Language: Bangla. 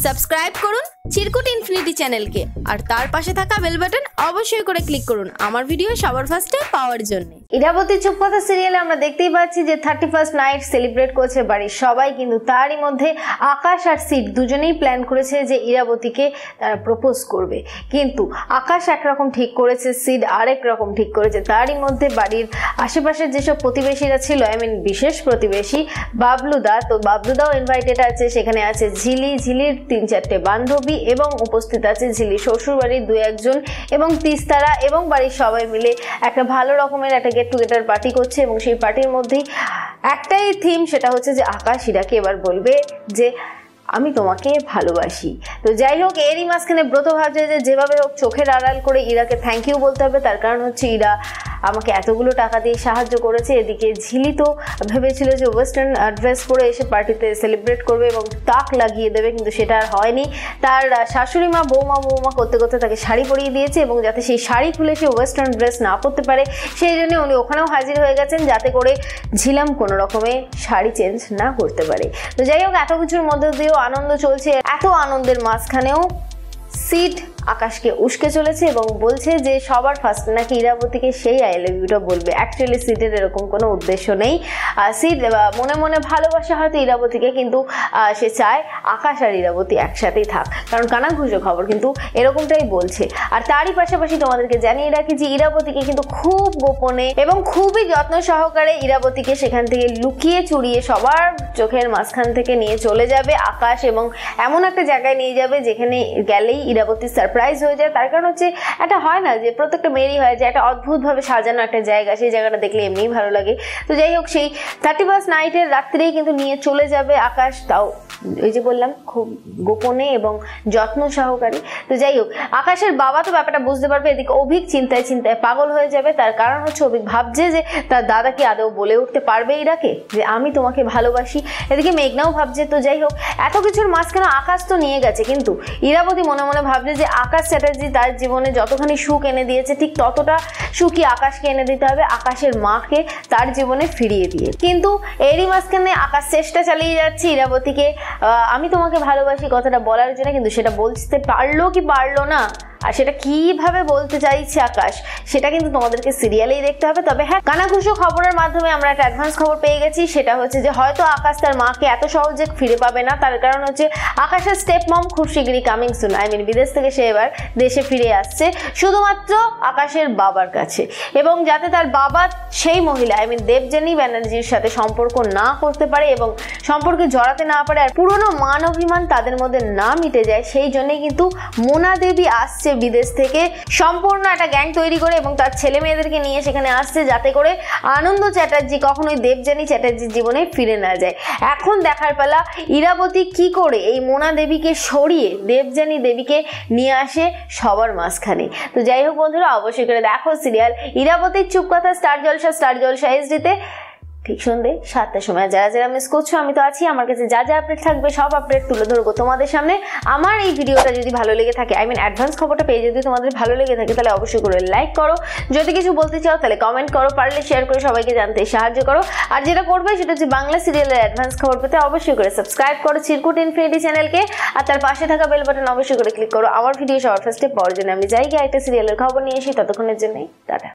সাবস্ক্রাইব করুন চিরকুট ইনফিনিটি চ্যানেলকে আর তার পাশে থাকা বেল বাটন অবশ্যই করে ক্লিক করুন আমার ভিডিও সবার ফার্স্টে পাওয়ার জন্য। ইরাবতী চুপ কথা সিরিয়ালে আমরা দেখতেই পাচ্ছি যে 31st নাইট সেলিব্রেট করছে বাড়ির সবাই, কিন্তু তারই মধ্যে আকাশ আর সিড দুজনেই প্ল্যান করেছে যে ইরাবতীকে তারা প্রপোজ করবে। কিন্তু আকাশ একরকম ঠিক করেছে, সিড আরেক রকম ঠিক করেছে। তারই মধ্যে বাড়ির আশেপাশের যেসব প্রতিবেশীরা ছিল, বিশেষ প্রতিবেশী বাবলুদা, তো বাবলুদাও ইনভাইটেড আছে। সেখানে আছে ঝিলির 3-4টে বান্ধবী এবং উপস্থিত আছে ঝিলি শ্বশুর বাড়ির 2-1 জন এবং তিস্তারা এবং বাড়ির সবাই মিলে একটা ভালো রকমের একটা গেট টুগেদার পার্টি করছে। এবং সেই পার্টির মধ্যেই একটাই থিম, সেটা হচ্ছে যে আকাশ ইরাকে এবার বলবে যে আমি তোমাকে ভালোবাসি। তো যাই হোক, এরই মাঝখানে ব্রত ভাবছে যে যেভাবে হোক চোখের আড়াল করে ইরাকে থ্যাংক ইউ বলতে হবে, তার কারণ হচ্ছে ইরা আমাকে এতগুলো টাকা দিয়ে সাহায্য করেছে। এদিকে ঝিলি তো ভেবেছিল যে ওয়েস্টার্ন ড্রেস পরে এসে পার্টিতে সেলিব্রেট করবে এবং তাক লাগিয়ে দেবে, কিন্তু সেটা আর হয়নি। তার শাশুড়ি মা বৌমা করতে করতে তাকে শাড়ি পরিয়ে দিয়েছে এবং যাতে সেই শাড়ি খুলে সে ওয়েস্টার্ন ড্রেস না পরতে পারে সেই জন্য উনি ওখানেও হাজির হয়ে গেছেন, যাতে করে ঝিলাম কোনো রকমে শাড়ি চেঞ্জ না করতে পারে। তো যাই হোক, এত কিছুর মধ্যে দিয়েও আনন্দ চলছে। এত আনন্দের মাঝখানেও সিড আকাশকে উস্কে চলেছে এবং বলছে যে সবার ফার্স্ট নাকি ইরাবতীকে সেই আই লাভ ইউটা বলবে। অ্যাকচুয়ালি সিডের এরকম কোনো উদ্দেশ্য নেই। সিড মনে মনে ভালোবাসে হয়তো ইরাবতীকে, কিন্তু সে চায় আকাশ আর ইরাবতী একসাথেই থাক, কারণ কানাঘুষো খবর কিন্তু এরকমটাই বলছে। আর তারই পাশাপাশি তোমাদেরকে জানিয়ে রাখি যে ইরাবতীকে কিন্তু খুব গোপনে এবং খুবই যত্ন সহকারে ইরাবতীকে সেখান থেকে লুকিয়ে চুরিয়ে সবার চোখের মাঝখান থেকে নিয়ে চলে যাবে আকাশ, এবং এমন একটা জায়গায় নিয়ে যাবে যেখানে গেলেই ইরাবতী সারপ্রাইজ হয়ে যায়। তার কারণ হচ্ছে একটা হয় না যে প্রত্যেকটা মেয়েরই হয় যে একটা অদ্ভুতভাবে সাজানো একটা জায়গা, সেই জায়গাটা দেখলে এমনিই ভালো লাগে। তো যাই হোক, সেই 31st নাইটের রাত্রেই কিন্তু নিয়ে চলে যাবে আকাশ, তাও ওই যে বললাম খুব গোপনে এবং যত্ন সহকারে। তো যাই হোক, আকাশের বাবা তো ব্যাপারটা বুঝতে পারবে। এদিকে অভিক চিন্তায় পাগল হয়ে যাবে। তার কারণ হচ্ছে অভিক ভাবছে যে তার দাদা কি আদৌ বলে উঠতে পারবে ইরাকে যে আমি তোমাকে ভালোবাসি। এদিকে মেঘনাও ভাবছে। তো যাই হোক, এত কিছুর মাঝখানে আকাশ তো নিয়ে গেছে, কিন্তু ইরাবতী মনে মনে ভাবছে যে আকাশ চ্যাটার্জি তার জীবনে যতখানি সুখ এনে দিয়েছে ঠিক ততটা সুখই আকাশকে এনে দিতে হবে, আকাশের মাকে তার জীবনে ফিরিয়ে দিয়ে। কিন্তু এরই মাঝখানে আকাশ চেষ্টা চালিয়ে যাচ্ছে ইরাবতীকে আমি তোমাকে ভালোবাসি কথাটা বলার জন্য, কিন্তু সেটা বলতে পারলো কি পারলো না, আর সেটা কিভাবে বলতে চাইছে আকাশ সেটা কিন্তু তোমাদেরকে সিরিয়ালেই দেখতে হবে। তবে হ্যাঁ, কানাঘুষো খবরের মাধ্যমে আমরা একটা অ্যাডভান্স খবর পেয়ে গেছি, সেটা হচ্ছে যে হয়তো আকাশ তার মাকে এত সহজে ফিরে পাবে না। তার কারণ হচ্ছে আকাশের স্টেপ মম খুব শীঘ্রই কামিং সুন, বিদেশ থেকে সে এবার দেশে ফিরে আসছে শুধুমাত্র আকাশের বাবার কাছে, এবং যাতে তার বাবা সেই মহিলা দেবযানী ব্যানার্জির সাথে সম্পর্ক না করতে পারে এবং সম্পর্কে জড়াতে না পারে, আর পুরনো মান অভিমান তাদের মধ্যে না মিটে যায়, সেই জন্যই কিন্তু মোনা দেবী আসছে বিদেশ থেকে সম্পূর্ণ একটা গ্যাং তৈরি করে এবং তার ছেলে মেয়েদেরকে নিয়ে সেখানে আসছে, যাতে করে আনন্দ চ্যাটার্জি কখনোই দেবযানী চ্যাটার্জির জীবনে ফিরে না যায়। এখন দেখার পালা ইরাবতী কি করে এই মোনা দেবীকে সরিয়ে দেবযানী দেবীকে নিয়ে আসে সবার মাঝখানে। তো যাই হোক বন্ধুরা, অবশ্যই করে দেখো সিরিয়াল ইরাবতীর চুপ কথা স্টার জলসা এইচডিতে ঠিক সন্ধ্যে 7টার সময়। যারা যারা মিস করছো, আমি তো আছি, আমার কাছে যা যা আপডেট থাকবে সব আপডেট তুলে ধরবো তোমাদের সামনে। আমার এই ভিডিওটা যদি ভালো লেগে থাকে, অ্যাডভান্স খবরটা পেয়ে যদি তোমাদের ভালো লেগে থাকে, তাহলে অবশ্যই করে লাইক করো। যদি কিছু বলতে চাও তাহলে কমেন্ট করো, পারলে শেয়ার করে সবাইকে জানতে সাহায্য করো। আর যেটা করবে সেটা হচ্ছে বাংলা সিরিয়ালের অ্যাডভান্স খবর পেতে অবশ্যই করে সাবস্ক্রাইব করো চিরকুট ইনফিনিটি চ্যানেলকে, আর তার পাশে থাকা বেল বাটন অবশ্যই করে ক্লিক করো আমার ভিডিও সবার ফার্স্টে পাওয়ার জন্য। আমি যাই গিয়ে একটা সিরিয়ালের খবর নিয়ে এসি, ততক্ষণের জন্যই টাটা।